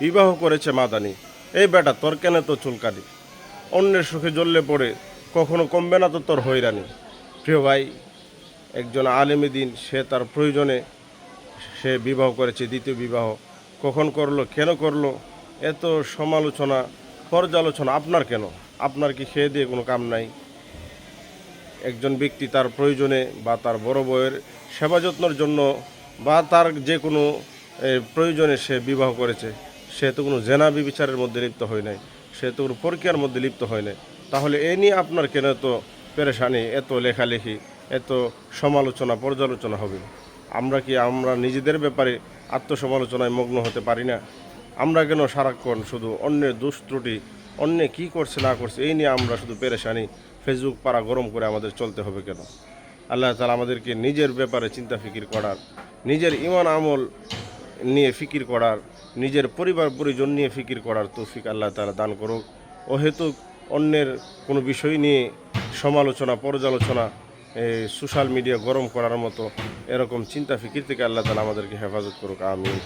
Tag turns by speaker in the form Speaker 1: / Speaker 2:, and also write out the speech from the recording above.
Speaker 1: বিবাহ করেছে মাদানি। এই বেটা তোর কেন তো চুলকানি, অন্যের সুখে জ্বললে পড়ে কখনো কমবে না তো তোর হয়রানি। প্রিয় ভাই, একজন আলেমে দিন, সে তার প্রয়োজনে সে বিবাহ করেছে, দ্বিতীয় বিবাহ কখন করলো, কেন করলো, এত সমালোচনা পর্যালোচনা আপনার কেন? আপনার কি খেয়ে দিয়ে কোনো কাম নাই? একজন ব্যক্তি তার প্রয়োজনে বা তার বড় বউয়ের সেবা যত্নের জন্য বা তার যে কোনো প্রয়োজনে সে বিবাহ করেছে, সে তো কোনো জেনা বিবিচারের মধ্যে লিপ্ত হয় নাই, সে তো কোনো প্রক্রিয়ার মধ্যে লিপ্ত হয় নাই। তাহলে এ নিয়ে আপনার কেন এত পেরেশানি, এত লেখালেখি, এত সমালোচনা পর্যালোচনা হবে? আমরা নিজেদের ব্যাপারে আত্মসমালোচনায় মগ্ন হতে পারি না? আমরা কেন সারাক্ষণ শুধু অন্যের দোষ ত্রুটি, অন্য কী করছে না করছে এই নিয়ে আমরা শুধু পেরেশানি, ফেসবুক পাড়া গরম করে আমাদের চলতে হবে কেন? আল্লাহ তাআলা আমাদেরকে নিজের ব্যাপারে চিন্তা ফিকির করার, নিজের ঈমান আমল নিয়ে ফিকির করার, নিজের পরিবার পরিজন নিয়ে ফিকির করার তৌফিক আল্লাহ তাআলা দান করুক। অহেতুক অন্যের কোনো বিষয় নিয়ে সমালোচনা পর্যালোচনা, সোশ্যাল মিডিয়া গরম করার মতো এরকম চিন্তা ফিকির থেকে আল্লাহ তাআলা আমাদেরকে হেফাজত করুক। আমিন।